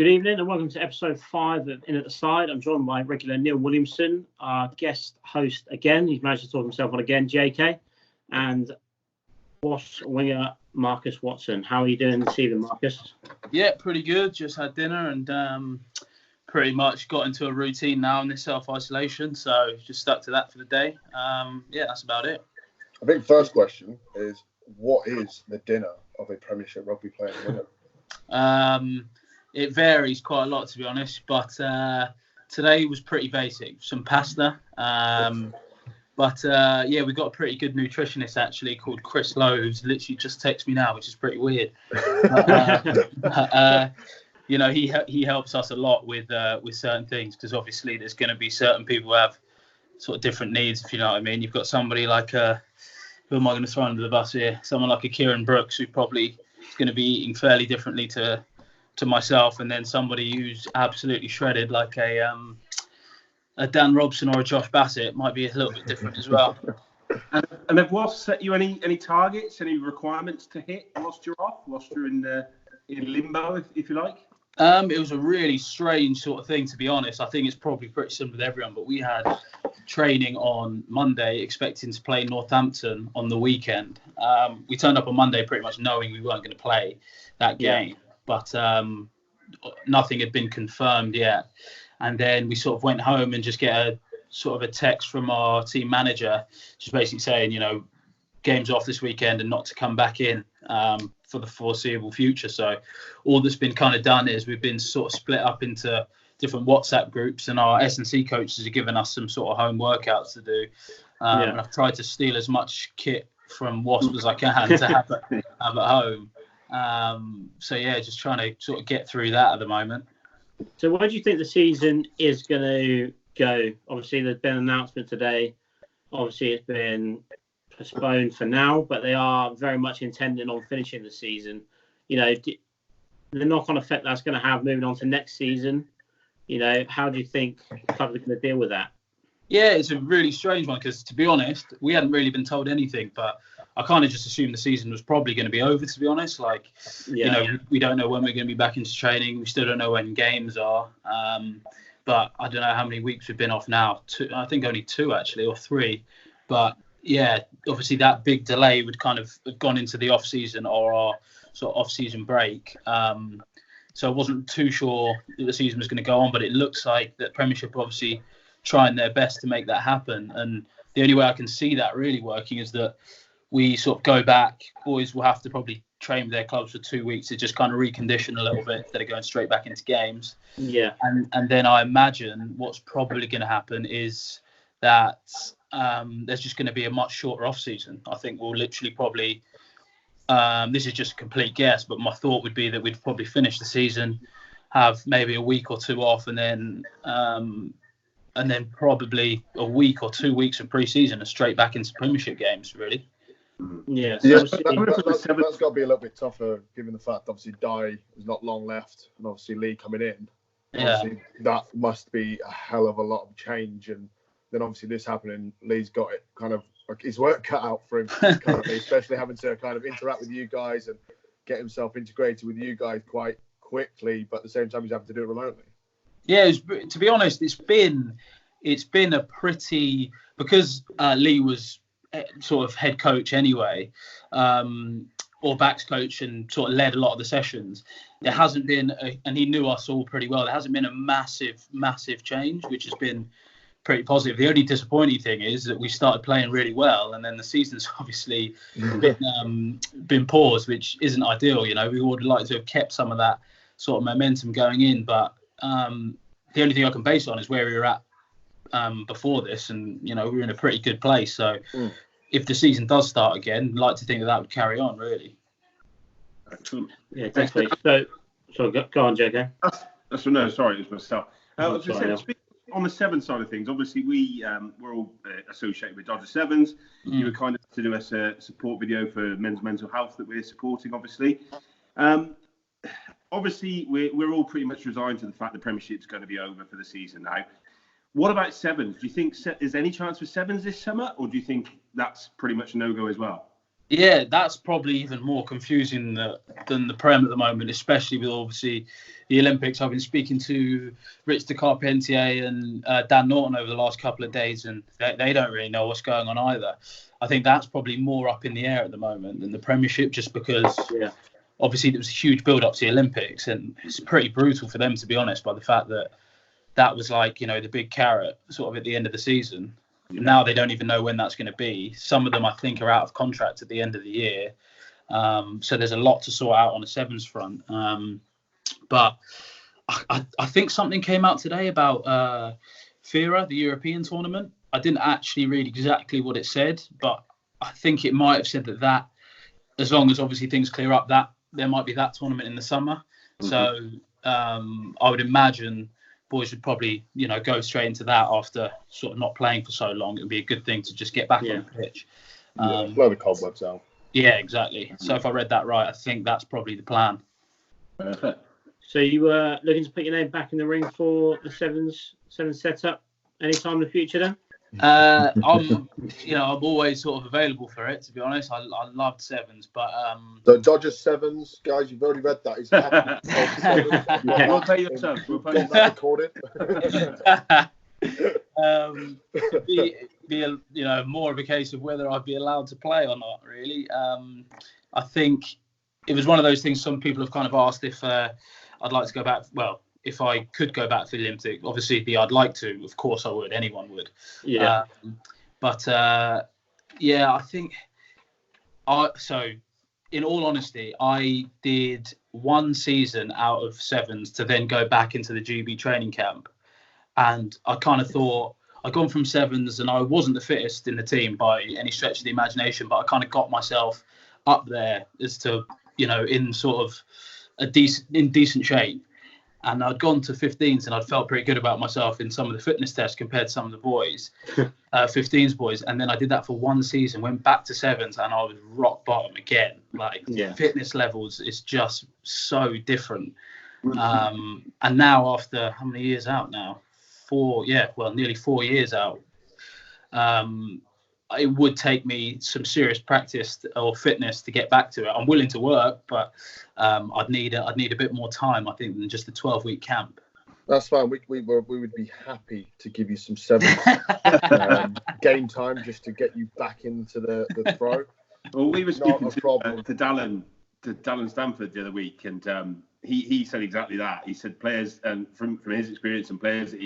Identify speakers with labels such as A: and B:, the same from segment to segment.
A: Good evening and welcome to episode 5 of In at the Side. I'm joined by regular Neil Williamson, our guest host again. He's managed to talk himself on again, JK, and Wasps winger Marcus Watson. How are you doing this evening, Marcus?
B: Yeah, pretty good. Just had dinner and pretty much got into a routine now in this self-isolation. So just stuck to that for the day. Yeah, that's about it.
C: I think first question is, what is the dinner of a Premiership rugby player winner?
B: It varies quite a lot, to be honest. But today was pretty basic. Some pasta. But yeah, we got a pretty good nutritionist actually called Chris Lowe, who's literally just texted me now, which is pretty weird. You know, he helps us a lot with certain things, because obviously there's going to be certain people who have sort of different needs, if you know what I mean. You've got somebody like who am I going to throw under the bus here? Someone like a Kieran Brooks, who probably is going to be eating fairly differently to myself, and then somebody who's absolutely shredded like a Dan Robson or a Josh Bassett might be a little bit different as well.
D: And have Wasps set you any targets, any requirements to hit whilst you're off, whilst you're in limbo, if you like?
B: It was a really strange sort of thing, to be honest. I think it's probably pretty similar to everyone, but we had training on Monday expecting to play Northampton on the weekend. We turned up on Monday pretty much knowing we weren't going to play that game, but nothing had been confirmed yet. And then we sort of went home and just get a sort of a text from our team manager, just basically saying, you know, game's off this weekend and not to come back in for the foreseeable future. So all that's been kind of done is we've been sort of split up into different WhatsApp groups, and our S&C coaches have given us some sort of home workouts to do. And I've tried to steal as much kit from Wasps as I can to have at home. So yeah, just trying to sort of get through that at the moment.
A: So where do you think the season is going to go? Obviously, there's been an announcement today. Obviously, it's been postponed for now, but they are very much intending on finishing the season. You know, the knock-on effect that's going to have moving on to next season, you know, how do you think clubs are going to deal with that?
B: Yeah, it's a really strange one, because, to be honest, we hadn't really been told anything, but I kind of just assumed the season was probably going to be over, to be honest. Like, you know, we don't know when we're going to be back into training. We still don't know when games are. But I don't know how many weeks we've been off now. I think only 2, actually, or 3. But, yeah, obviously that big delay would kind of have gone into the off-season or our sort of off-season break. So I wasn't too sure that the season was going to go on, but it looks like that Premiership are obviously trying their best to make that happen. And the only way I can see that really working is that we sort of go back. Boys will have to probably train with their clubs for 2 weeks to just kind of recondition a little bit instead of going straight back into games.
A: Yeah.
B: And then I imagine what's probably going to happen is that there's just going to be a much shorter off season. I think we'll literally probably, this is just a complete guess, but my thought would be that we'd probably finish the season, have maybe a week or 2 off, and then probably a week or 2 weeks of pre-season and straight back into Premiership games, really.
A: Yeah,
C: that's got to be a little bit tougher, given the fact obviously Dye is not long left, and obviously Lee coming in. Obviously, that must be a hell of a lot of change, and then obviously this happening, Lee's got it kind of like his work cut out for him currently, especially having to kind of interact with you guys and get himself integrated with you guys quite quickly, but at the same time he's having to do it remotely. Yeah,
B: to be honest, it's been a pretty, because Lee was sort of head coach anyway, or backs coach, and sort of led a lot of the sessions. There hasn't been, and he knew us all pretty well, there hasn't been a massive change, which has been pretty positive. The only disappointing thing is that we started playing really well, and then the season's obviously been paused, which isn't ideal. You know, we would like to have kept some of that sort of momentum going in, but the only thing I can base it on is where we were at before this, and you know, we were in a pretty good place. So if the season does start again, I'd like to think that would carry on, really.
D: Excellent.
A: Yeah, definitely. So go on, JK.
D: No, sorry, it was myself. I was just saying, on the Sevens side of things, obviously we're all associated with Dodger Sevens. You were kind of to do us a support video for men's mental health that we're supporting, obviously. Obviously, we're all pretty much resigned to the fact the Premiership's going to be over for the season now. What about Sevens? Do you think is any chance for Sevens this summer, or do you think that's pretty much a no-go as well?
B: Yeah, that's probably even more confusing than the Prem at the moment, especially with obviously the Olympics. I've been speaking to Rich de Carpentier and Dan Norton over the last couple of days, and they don't really know what's going on either. I think that's probably more up in the air at the moment than the Premiership, just because obviously there was a huge build-up to the Olympics, and it's pretty brutal for them, to be honest, by the fact that was like, the big carrot sort of at the end of the season. Now they don't even know when that's going to be. Some of them, I think, are out of contract at the end of the year. So there's a lot to sort out on the sevens front. But I think something came out today about FIRA, the European tournament. I didn't actually read exactly what it said, but I think it might have said that as long as obviously things clear up, that there might be that tournament in the summer. Mm-hmm. So I would imagine boys would probably, go straight into that after sort of not playing for so long. It would be a good thing to just get back on the pitch.
C: Blow the cobwebs out.
B: Yeah, exactly. So if I read that right, I think that's probably the plan.
A: Perfect. So you were looking to put your name back in the ring for the sevens setup anytime in the future then?
B: I'm always sort of available for it, to be honest. I loved sevens, but
C: the Dodgers sevens, guys, you've already read that. He's happy to sevens.
D: We'll pay your subs. We'll pay your
C: that recorded.
B: Be more of a case of whether I'd be allowed to play or not, really. I think it was one of those things. Some people have kind of asked if I'd like to go back. Well, if I could go back for the Olympics, obviously I'd like to. Of course I would. Anyone would.
A: Yeah.
B: I think so in all honesty, I did one season out of sevens to then go back into the GB training camp. And I kind of thought I'd gone from sevens and I wasn't the fittest in the team by any stretch of the imagination, but I kind of got myself up there as to, in sort of decent shape. And I'd gone to 15s and I'd felt pretty good about myself in some of the fitness tests compared to some of the boys, 15s boys. And then I did that for one season, went back to sevens and I was rock bottom again. Fitness levels is just so different. And now after how many years out now? Nearly 4 years out. It would take me some serious practice or fitness to get back to it. I'm willing to work, but I'd need a bit more time, I think, than just a 12-week camp.
C: That's fine. We would be happy to give you some sevens game time just to get you back into the throw.
D: Well, we were speaking to Dallin Stanford the other week, and he said exactly that. He said players, from his experience and players that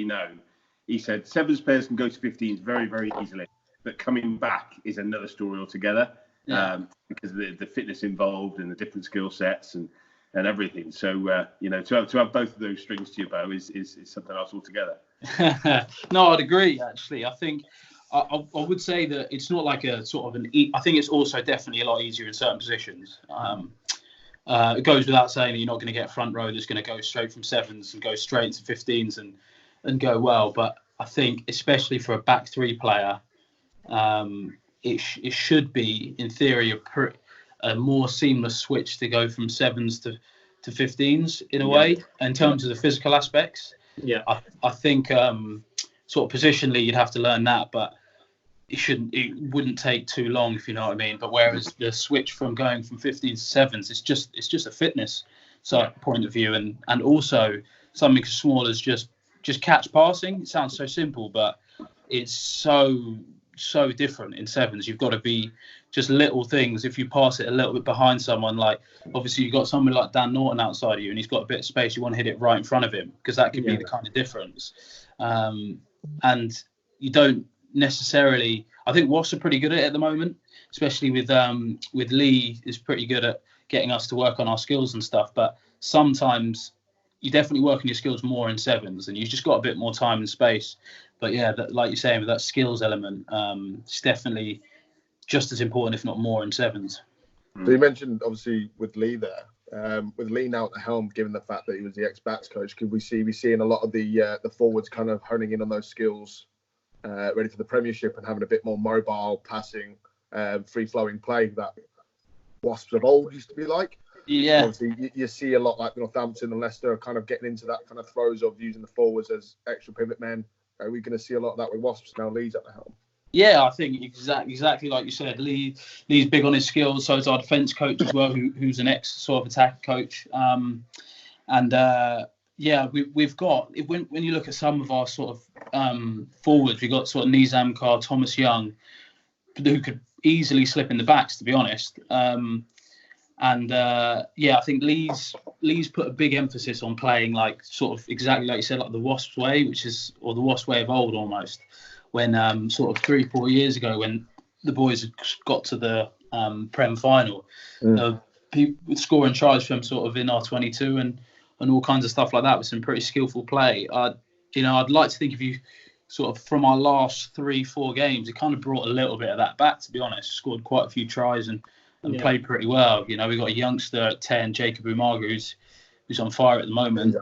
D: he said sevens players can go to 15s very, very easily. But coming back is another story altogether, because of the fitness involved and the different skill sets and everything. So to have both of those strings to your bow is something else altogether.
B: No, I'd agree. Actually, I think I would say that it's not like a sort of I think it's also definitely a lot easier in certain positions. It goes without saying that you're not going to get a front row that's going to go straight from sevens and go straight into 15s and go well. But I think especially for a back three player, it should be, in theory, a more seamless switch to go from sevens to 15s in a way, in terms of the physical aspects.
A: Yeah,
B: I think sort of positionally you'd have to learn that, but it wouldn't take too long, if you know what I mean. But whereas the switch from going from 15s to sevens, it's just a fitness point of view, and also something as small as just catch passing. It sounds so simple, but it's so different in sevens. You've got to be just little things. If you pass it a little bit behind someone, like obviously you've got someone like Dan Norton outside of you and he's got a bit of space, you want to hit it right in front of him, because that could be the kind of difference. And you don't necessarily, I think Wasps are pretty good at it at the moment, especially with Lee is pretty good at getting us to work on our skills and stuff, but sometimes you definitely work on your skills more in sevens and you've just got a bit more time and space. But yeah, like you're saying, with that skills element, it's definitely just as important, if not more, in sevens.
C: So you mentioned, obviously, with Lee there, with Lee now at the helm, given the fact that he was the ex-backs coach, could we be seeing a lot of the forwards kind of honing in on those skills, ready for the Premiership and having a bit more mobile, passing, free-flowing play that Wasps of old used to be like?
B: Yeah.
C: Obviously, you see a lot like Northampton and Leicester kind of getting into that kind of throes of using the forwards as extra pivot men. Are we going to see a lot of that with Wasps now Lee's at the helm?
B: Yeah, I think exactly like you said. Lee's big on his skills. So is our defence coach as well, who's an ex sort of attack coach. We've got when you look at some of our sort of forwards, we've got sort of Nizam Carr, Thomas Young, who could easily slip in the backs, to be honest. I think Lee's put a big emphasis on playing like sort of exactly like you said, like the Wasps way, or the Wasps way of old almost. When sort of 3-4 years ago, when the boys got to the Prem final, people scoring tries from sort of in our 22 and all kinds of stuff like that with some pretty skillful play. I'd like to think if you sort of from our last 3-4 games, it kind of brought a little bit of that back, to be honest. Scored quite a few tries and played pretty well. You know, we got a youngster at 10, Jacob Umaga, who's on fire at the moment.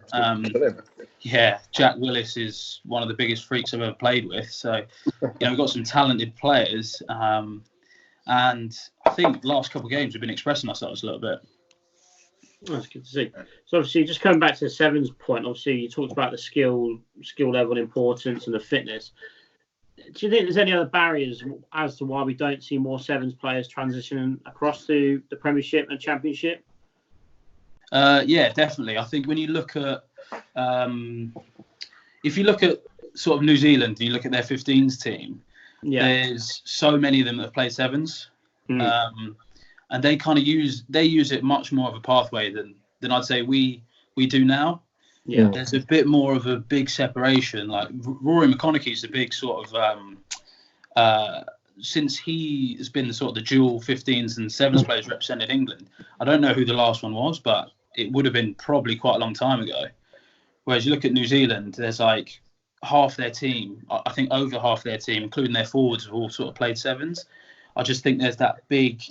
B: Jack Willis is one of the biggest freaks I've ever played with. So, we've got some talented players. And I think the last couple of games we've been expressing ourselves a little bit.
A: That's good to see. So obviously, just coming back to the sevens point, obviously you talked about the skill level and importance and the fitness. Do you think there's any other barriers as to why we don't see more sevens players transitioning across to the Premiership and Championship?
B: Yeah, definitely. I think when you look at, if you look at sort of New Zealand and you look at their 15s team, there's so many of them that have played sevens, and they kind of use it much more of a pathway than I'd say we do now. Yeah, there's a bit more of a big separation. Like Rory McConaughey's a big sort of since he has been sort of the dual 15s and sevens players represented England. I don't know who the last one was, but it would have been probably quite a long time ago. Whereas you look at New Zealand, there's like half their team, I think over half their team, including their forwards, have all sort of played sevens. I just think there's that big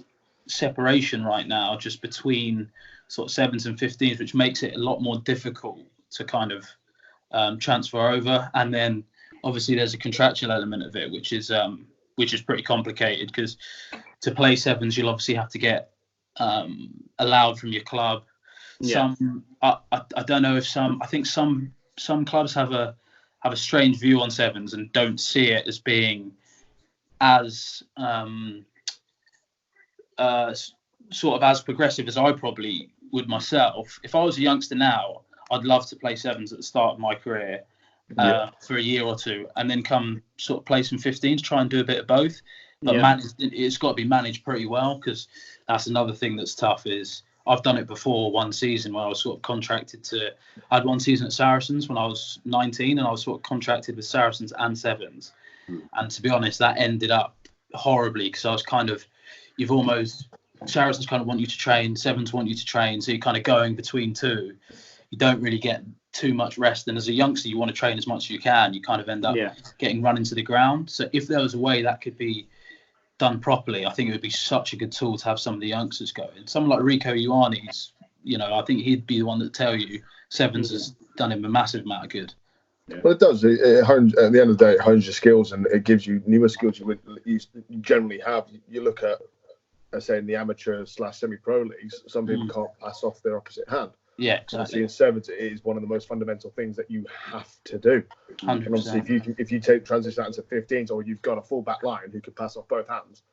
B: separation right now just between sort of sevens and 15s, which makes it a lot more difficult to kind of transfer over. And then obviously there's a contractual element of it, which is pretty complicated, because to play sevens, you'll obviously have to get allowed from your club. Yeah. I don't know if I think some clubs have a strange view on sevens and don't see it as being as sort of as progressive as I probably would myself. If I was a youngster now, I'd love to play sevens at the start of my career for a year or two, and then come sort of play some 15s, try and do a bit of both. But it's got to be managed pretty well, because that's another thing that's tough. Is I've done it before one season where I was sort of contracted I had one season at Saracens when I was 19, and I was sort of contracted with Saracens and sevens. And to be honest, that ended up horribly, because I was kind of, Saracens kind of want you to train, sevens want you to train, so you're kind of going between two. You don't really get too much rest, and as a youngster you want to train as much as you can. You kind of end up getting run into the ground. So if there was a way that could be done properly, I think it would be such a good tool to have some of the youngsters going. Someone like Rico Ioanes, I think he'd be the one that tell you sevens has done him a massive amount of good.
C: Well, it does. It hones, at the end of the day, it hones your skills, and it gives you newer skills you generally have. You look at, say, in the amateur / semi-pro leagues, some people can't pass off their opposite hand.
B: Yeah, exactly.
C: In sevens, it is one of the most fundamental things that you have to do.
B: 100%.
C: And obviously, if you transition that into 15s, or you've got a full back line who can pass off both hands,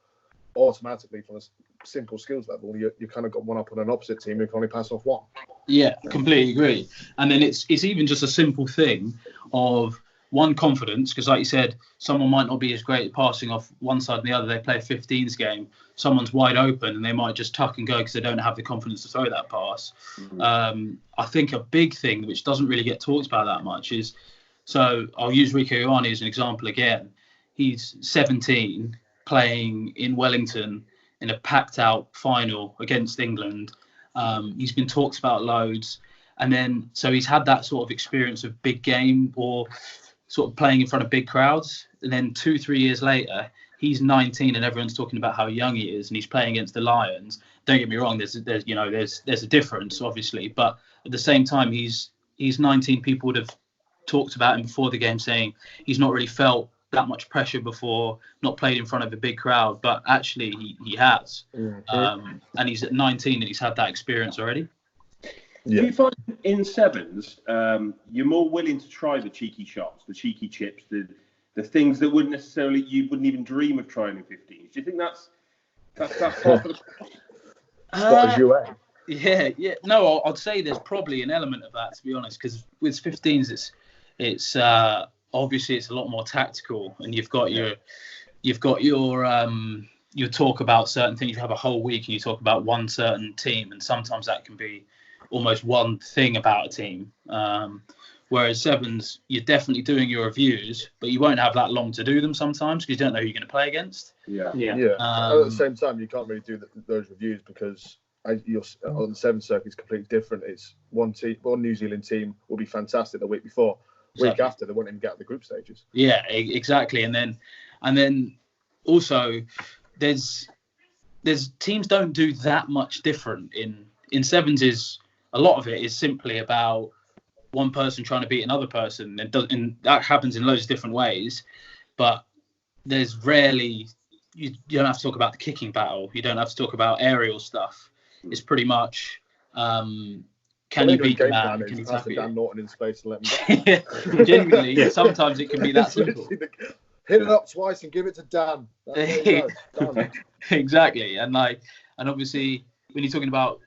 C: automatically from a simple skills level, you kind of got one up on an opposite team who can only pass off one.
B: Yeah, completely agree. And then it's even just a simple thing of one, confidence, because like you said, someone might not be as great at passing off one side and the other. They play a 15s game, someone's wide open and they might just tuck and go because they don't have the confidence to throw that pass. I think a big thing which doesn't really get talked about that much is, so I'll use Rico Ioane as an example again. He's 17, playing in Wellington in a packed out final against England. He's been talked about loads, and then so he's had that sort of experience of big game or sort of playing in front of big crowds, and then 2-3 years later he's 19 and everyone's talking about how young he is, and he's playing against the Lions. Don't get me wrong, there's a difference obviously, but at the same time he's 19. People would have talked about him before the game saying he's not really felt that much pressure before, not played in front of a big crowd, but actually he has. And he's at 19 and he's had that experience already.
D: Do you find in sevens you're more willing to try the cheeky shots, the cheeky chips, the the things that wouldn't necessarily you wouldn't even dream of trying in 15s. Do you think that's part of the
C: Spot as UA?
B: Yeah. No, I'd say there's probably an element of that, to be honest, because with 15s, it's obviously it's a lot more tactical, and you've got your you talk about certain things. You have a whole week and you talk about one certain team, and sometimes that can be almost one thing about a team. Whereas sevens, you're definitely doing your reviews, but you won't have that long to do them sometimes because you don't know who you're going to play against.
C: Yeah. At the same time, you can't really do those reviews because you're on the seven circuit is completely different. It's one New Zealand team will be fantastic the week before. Week after, they won't even get out the group stages.
B: Yeah, exactly. And then also there's teams don't do that much different in sevens. Is a lot of it is simply about one person trying to beat another person, and that happens in loads of different ways. But there's rarely you don't have to talk about the kicking battle. You don't have to talk about aerial stuff. It's pretty much can you beat the man? Can you tackle
C: Dan Norton in space and let him
B: go? Genuinely, sometimes it can be that simple.
C: Hit it up twice and give it to Dan.
B: Exactly, and obviously when you're talking about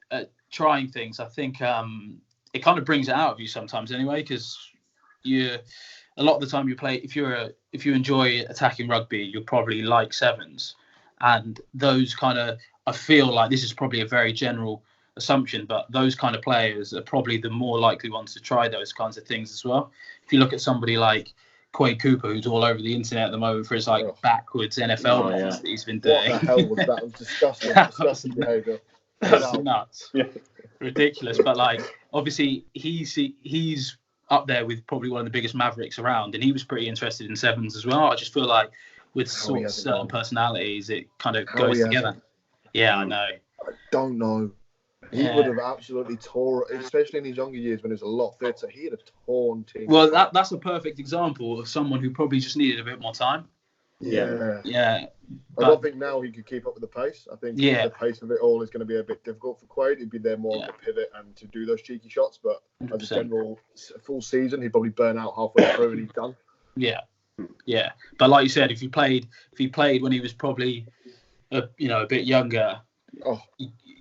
B: trying things, I think it kind of brings it out of you sometimes anyway, because a lot of the time you play if you enjoy attacking rugby, you'll probably like sevens, and those kind of, I feel like this is probably a very general assumption, but those kind of players are probably the more likely ones to try those kinds of things as well. If you look at somebody like Quade Cooper, who's all over the internet at the moment for his backwards NFL runs that he's been doing.
C: What the hell was that? It was disgusting. Disgusting behaviour.
B: That's nuts. Yeah. Ridiculous. But obviously he's up there with probably one of the biggest mavericks around, and he was pretty interested in sevens as well. I just feel like with certain personalities, it kind of goes together. Yeah, I know.
C: I don't know. He would have absolutely tore, especially in his younger years when he was a lot fitter. He'd have torn teams.
B: Well, that's a perfect example of someone who probably just needed a bit more time.
C: Yeah.
B: But
C: I don't think now he could keep up with the pace. I think the pace of it all is going to be a bit difficult for Quade. He'd be there more to pivot and to do those cheeky shots. But 100%. As a general full season, he'd probably burn out halfway through and he's done.
B: Yeah. But like you said, if he played when he was probably a bit younger,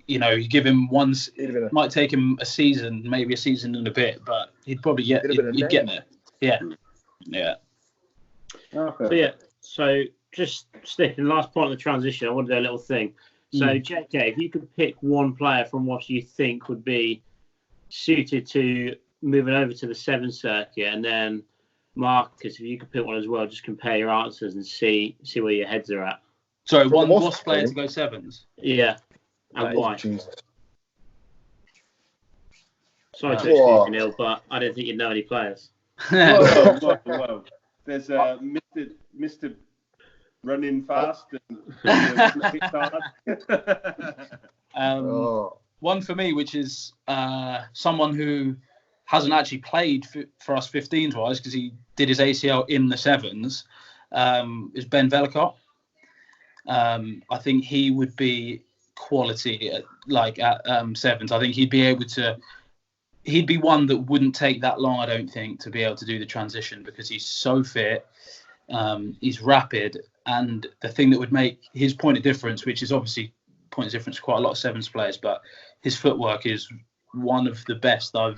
B: you give him once, it might take him a season, maybe a season and a bit, but he'd probably get there. Yeah.
A: Okay. So just sticking last part of the transition, I want to do a little thing. So JK, if you could pick one player from what you think would be suited to moving over to the seven circuit, and then Marcus, if you could pick one as well, just compare your answers and see where your heads are at.
B: Sorry, one Wasps player to go sevens.
A: Yeah. And why? Jesus. Sorry to excuse you, Neil, but I don't think you'd know any players.
D: Whoa. There's Mr. Running fast and
B: one for me, which is someone who hasn't actually played for us 15s wise because he did his ACL in the sevens, is Ben Velicott. I think he would be quality at sevens. I think he'd be one that wouldn't take that long, I don't think, to be able to do the transition because he's so fit, he's rapid, and the thing that would make his point of difference, which is obviously point of difference for quite a lot of sevens players, but his footwork is one of the best I've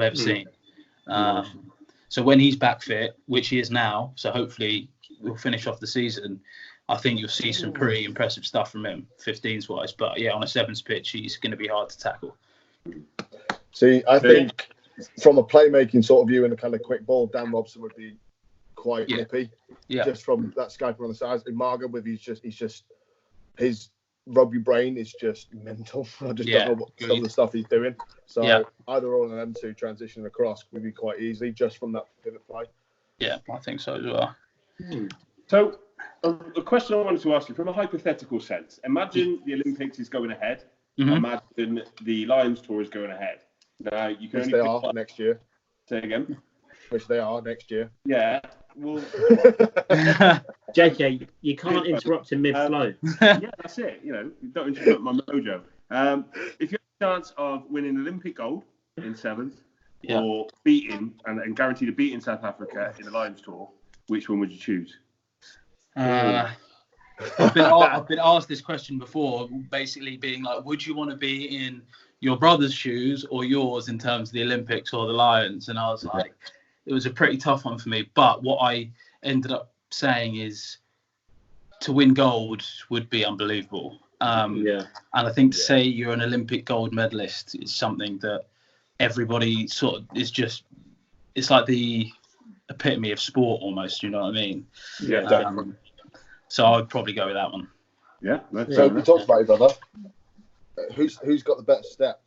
B: ever seen. So when he's back fit, which he is now, so hopefully we'll finish off the season, I think you'll see some pretty impressive stuff from him, 15s wise. But yeah, on a sevens pitch, he's going to be hard to tackle.
C: See, I think from a playmaking sort of view and a kind of quick ball, Dan Robson would be quite nippy. Yeah. Just from that Skyper on the sides. In Marga, with he's just his rugby brain is just mental. I just don't know what some of the stuff he's doing. So either all of them two transitioning across would be quite easy just from that pivot play. Yeah,
B: I think so as well.
D: So a question I wanted to ask you from a hypothetical sense. Imagine the Olympics is going ahead. Imagine the Lions Tour is going ahead. Now you can
C: Which they are next year.
D: Say again.
C: Which they are next year.
D: Yeah. Well,
A: JK, you can't interrupt in mid-flow.
D: Yeah, that's it. Don't interrupt my mojo. If you have a chance of winning Olympic gold in sevens, or beating and guaranteed a beat in South Africa in the Lions Tour, which one would you choose?
B: I've been asked this question before, basically being like, would you want to be in your brother's shoes or yours in terms of the Olympics or the Lions? And I was like, it was a pretty tough one for me. But what I ended up saying is to win gold would be unbelievable. And I think to say you're an Olympic gold medalist is something that everybody sort of is just, it's like the epitome of sport almost, you know what I mean?
C: Yeah.
B: So I would probably go with that one.
C: Yeah. So we talked about your brother. Who's got the better step?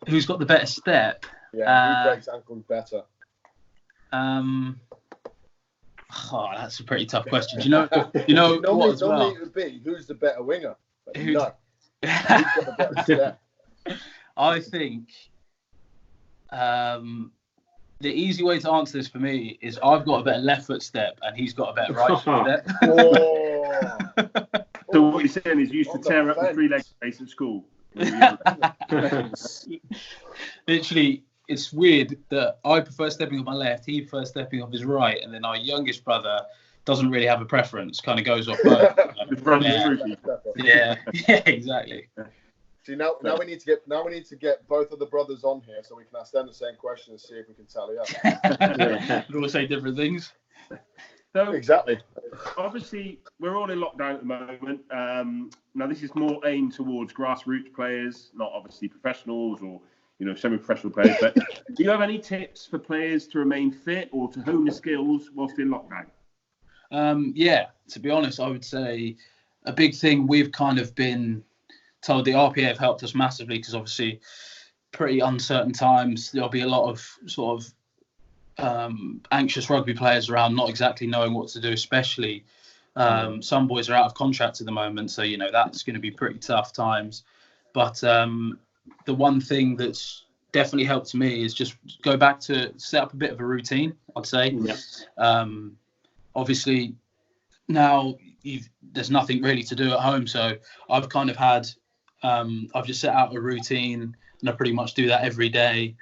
B: Who's got the better step?
C: Yeah, who breaks ankles better?
B: That's a pretty tough question. Do you know
C: normally,
B: what as well?
C: It would be who's the better winger.
B: Who's
C: got the better step?
B: I think the easy way to answer this for me is I've got a better left foot step and he's got a better right foot step.
D: So what you're saying is you used to tear up the 3-leg race at school?
B: Literally, it's weird that I prefer stepping on my left, he prefers stepping off his right, and then our youngest brother doesn't really have a preference, kind of goes off both. Yeah, exactly.
C: See, now we need to get both of the brothers on here so we can ask them the same question and see if we can tally up.
B: We all say different things.
D: So,
C: exactly.
D: Obviously, we're all in lockdown at the moment. Now, this is more aimed towards grassroots players, not obviously professionals or semi-professional players. But do you have any tips for players to remain fit or to hone the skills whilst in lockdown?
B: To be honest, I would say a big thing we've kind of been told, the RPA have helped us massively because obviously pretty uncertain times. There'll be a lot of sort of anxious rugby players around, not exactly knowing what to do, especially some boys are out of contract at the moment, so that's going to be pretty tough times. But the one thing that's definitely helped me is just go back to set up a bit of a routine, I'd say. Obviously now there's nothing really to do at home, so I've kind of had I've just set out a routine and I pretty much do that every day.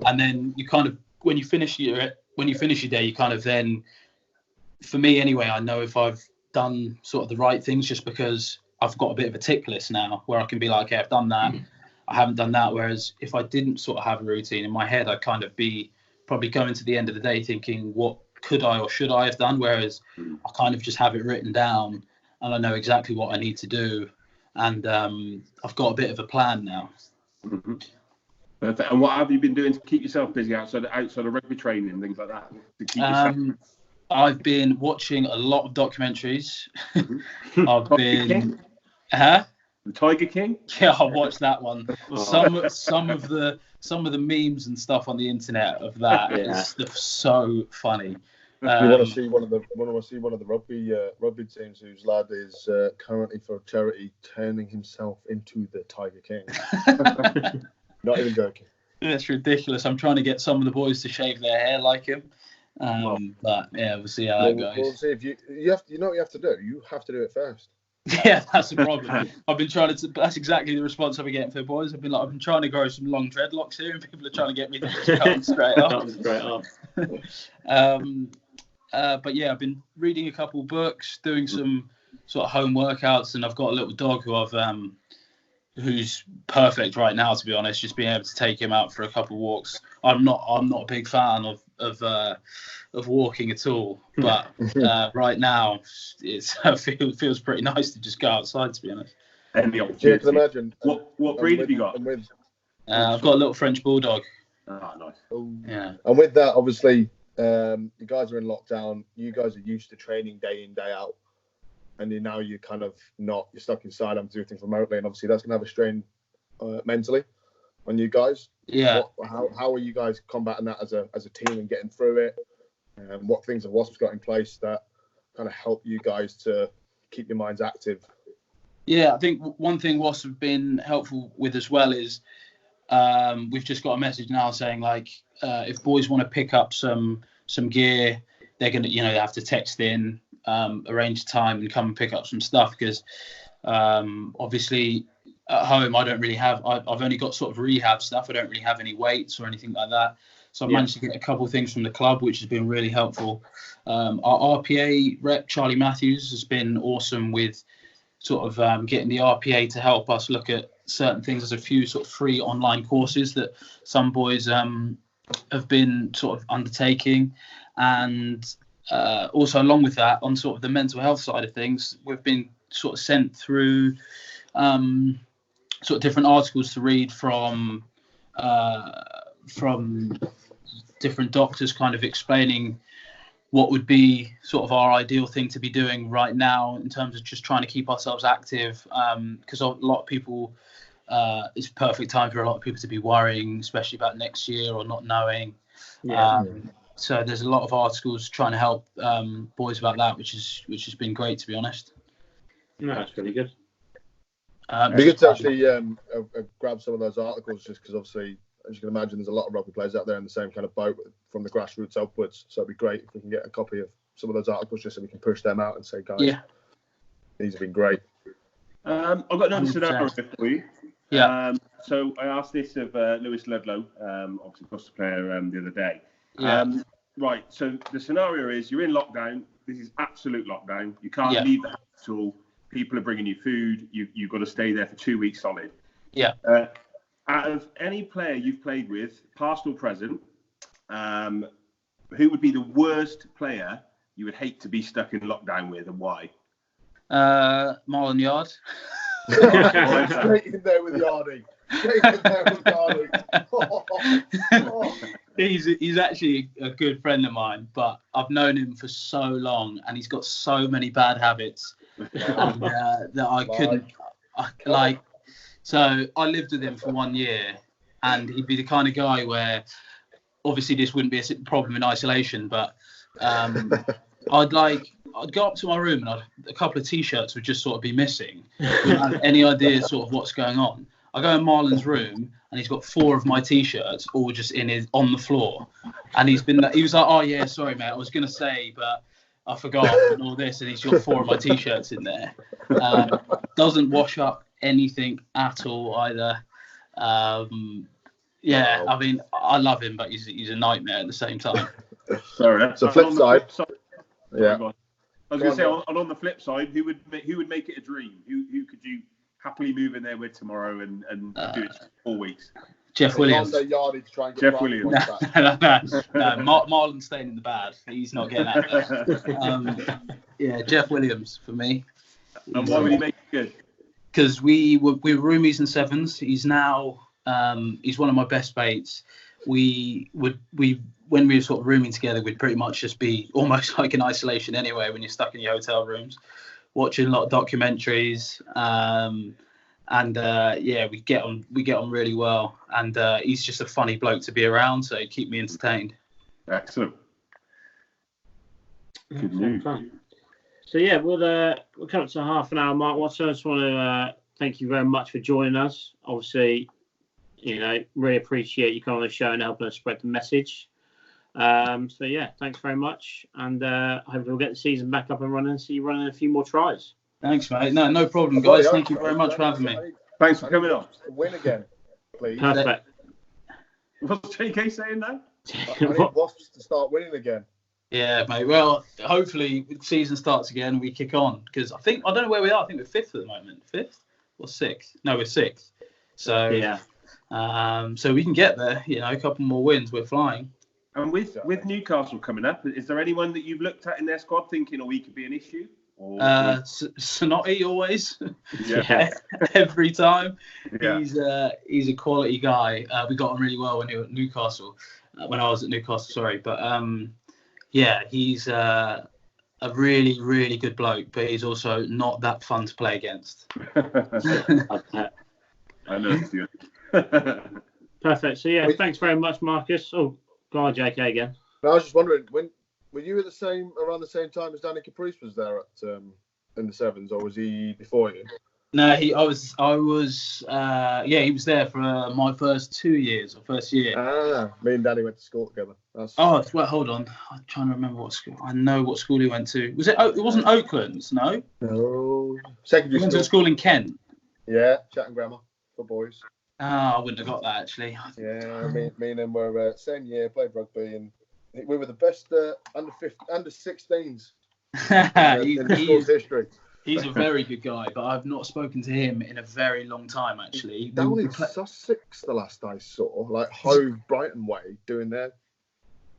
B: And then you kind of when you finish your day, you kind of then, for me anyway, I know if I've done sort of the right things, just because I've got a bit of a tick list now where I can be like, okay, I've done that, I haven't done that. Whereas if I didn't sort of have a routine in my head, I'd kind of be probably going to the end of the day thinking, what could I or should I have done? Whereas I kind of just have it written down and I know exactly what I need to do. And I've got a bit of a plan now.
D: Perfect. And what have you been doing to keep yourself busy outside of rugby training and things like that? To keep yourself...
B: I've been watching a lot of documentaries. I've been...
D: The Tiger King?
B: Yeah, I watched that one. Some of the memes and stuff on the internet of that is so funny.
C: You want to see one of the rugby teams whose lad is currently for charity turning himself into the Tiger King. Not even joking.
B: That's ridiculous. I'm trying to get some of the boys to shave their hair like him. But yeah, we'll see how that goes.
C: We'll see if you know what you have to do. You have to do it first.
B: Yeah, that's the problem. I've been trying to. That's exactly the response I've been getting for the boys. I've been trying to grow some long dreadlocks here, and people are trying to get me to just cut them straight off. But yeah, I've been reading a couple books, doing some sort of home workouts, and I've got a little dog who's perfect right now, to be honest. Just being able to take him out for a couple of walks. I'm not a big fan of walking at all, but right now it feels pretty nice to just go outside, to be honest.
D: And the
C: opportunity. Yeah, I can imagine.
D: What breed have you got?
B: I've got a little French bulldog.
D: Oh, nice.
B: Yeah.
C: And with that, obviously, you guys are in lockdown. You guys are used to training day in, day out. And now you're kind of not, you're stuck inside, I'm doing things remotely. And obviously that's going to have a strain mentally on you guys.
B: Yeah.
C: How are you guys combating that as a team and getting through it? And what things have Wasps got in place that kind of help you guys to keep your minds active?
B: Yeah, I think one thing Wasps have been helpful with as well is we've just got a message now saying like if boys want to pick up some gear, they're going to, they have to text in, arrange time and come and pick up some stuff because obviously at home I don't really have, I've only got sort of rehab stuff. I don't really have any weights or anything like that. So I managed to get a couple of things from the club, which has been really helpful. Our RPA rep, Charlie Matthews, has been awesome with sort of getting the RPA to help us look at certain things. There's a few sort of free online courses that some boys have been sort of undertaking. And also along with that, on sort of the mental health side of things, we've been sort of sent through sort of different articles to read from different doctors, kind of explaining what would be sort of our ideal thing to be doing right now in terms of just trying to keep ourselves active, because a lot of people, it's a perfect time for a lot of people to be worrying, especially about next year or not knowing. So there's a lot of articles trying to help boys about that, which has been great, to be honest.
A: No, that's really good.
C: It'd be good to actually grab some of those articles, just because obviously, as you can imagine, there's a lot of rugby players out there in the same kind of boat from the grassroots upwards. So it'd be great if we can get a copy of some of those articles, just so we can push them out and say, guys, these have been great.
D: I've got another
B: 100%.
D: scenario for you.
B: Yeah.
D: So I asked this of Lewis Ludlow, obviously Costa player, the other day. Right. So the scenario is you're in lockdown. This is absolute lockdown. You can't leave the house at all. People are bringing you food. You've got to stay there for 2 weeks solid.
B: Yeah.
D: Out of any player you've played with, past or present, who would be the worst player you would hate to be stuck in lockdown with, and why?
B: Marlon Yard.
C: Straight in there with Yardy.
B: He's actually a good friend of mine, but I've known him for so long, and he's got so many bad habits that I couldn't like. So I lived with him for 1 year, and he'd be the kind of guy where, obviously, this wouldn't be a problem in isolation, but I'd go up to my room and a couple of T-shirts would just sort of be missing. Without any idea sort of what's going on. I go in Marlon's room and he's got 4 of my T-shirts all just on the floor, and he was like, "Oh yeah, sorry mate, I was gonna say, but I forgot," and all this, and he's got 4 of my T-shirts in there. Doesn't wash up anything at all either. I mean, I love him, but he's a nightmare at the same time.
C: Sorry, so flip side.
D: I was going to say, on the flip side, who would make it a dream? Who could you happily move in there with tomorrow and do it for 4 weeks?
B: Jeff Williams.
D: Jeff Williams.
B: No. Marlon's staying in the bad. He's not getting out. Jeff Williams for me.
D: And why would he make it good?
B: Because we were roomies in sevens. He's now he's one of my best mates. When we were sort of rooming together, we'd pretty much just be almost like in isolation anyway when you're stuck in your hotel rooms, watching a lot of documentaries. We get on really well. And he's just a funny bloke to be around, so he'd keep me entertained.
D: Excellent. Good news.
A: So we'll come up to half an hour mark. Watson, I just want to thank you very much for joining us. Obviously, really appreciate you coming on the show and helping us spread the message. Thanks very much, and hopefully we'll get the season back up and running and see you running a few more tries.
B: Thanks, mate. No problem, guys. Thank you very much for having me.
D: Thanks for coming on.
C: Win again, please.
A: Perfect.
D: What's JK saying now?
C: I need Wasps to start winning again.
B: Yeah, mate. Well, hopefully the season starts again. We kick on, because I don't know where we are. I think we're 5th at the moment. 5th or 6th? No, we're 6th. So so we can get there. A couple more wins. We're flying.
D: And with Newcastle coming up, is there anyone that you've looked at in their squad thinking, he could be an issue?
B: Sonotti always.
D: Yeah.
B: Every time.
D: Yeah.
B: He's a quality guy. We got on really well when he was at Newcastle. When I was at Newcastle, sorry. But he's a really, really good bloke, but he's also not that fun to play against.
D: I know.
A: Perfect. So thanks very much, Marcus. Oh, go on, JK again.
C: No, I was just wondering, were you around the same time as Danny Caprice was there at in the sevens, or was he before you?
B: No, he was there for my first 2 years or first year.
C: Me and Danny went to school together.
B: Hold on. I'm trying to remember what school. I know what school he went to. Was it? It wasn't Oakland's, no?
C: No. Secondary
B: school. He went to a school in Kent.
C: Yeah, Chatham Grammar for boys.
B: I wouldn't have got that actually.
C: Yeah, me and him were same year, played rugby, and we were the best under 16s in the school's history.
B: He's a very good guy, but I've not spoken to him in a very long time actually.
C: Down in Sussex, the last I saw, like Hove, Brighton way, doing their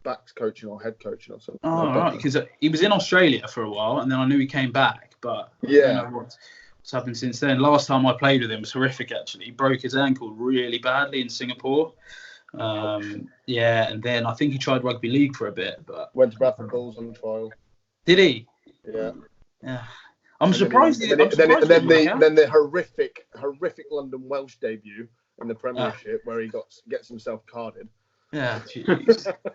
C: backs coaching or head coaching or something.
B: Oh, right, because he was in Australia for a while, and then I knew he came back, but
C: yeah.
B: I don't know what's happened since then. Last time I played with him was horrific actually. He broke his ankle really badly in Singapore. Yeah, and then I think he tried rugby league for a bit, but
C: went to Bradford Bulls on trial.
B: Did he?
C: Yeah.
B: I'm surprised.
C: Then the horrific London Welsh debut in the Premiership where he gets himself carded.
B: Yeah,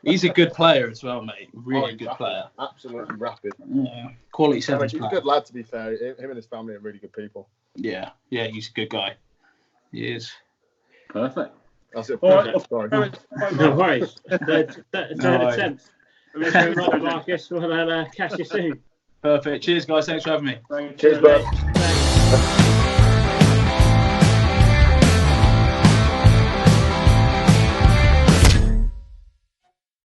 B: he's a good player as well, mate. Really good player.
C: Absolutely rapid.
B: Yeah, quality sevens.
C: He's a good lad, to be fair. Him and his family are really good people.
B: Yeah, he's a good guy. He is.
D: Perfect.
C: That's it.
A: All right. Sorry. No worries. Third attempt. Marcus, we'll catch you soon.
B: Perfect. Cheers, guys. Thanks for having me.
C: Cheers, bud.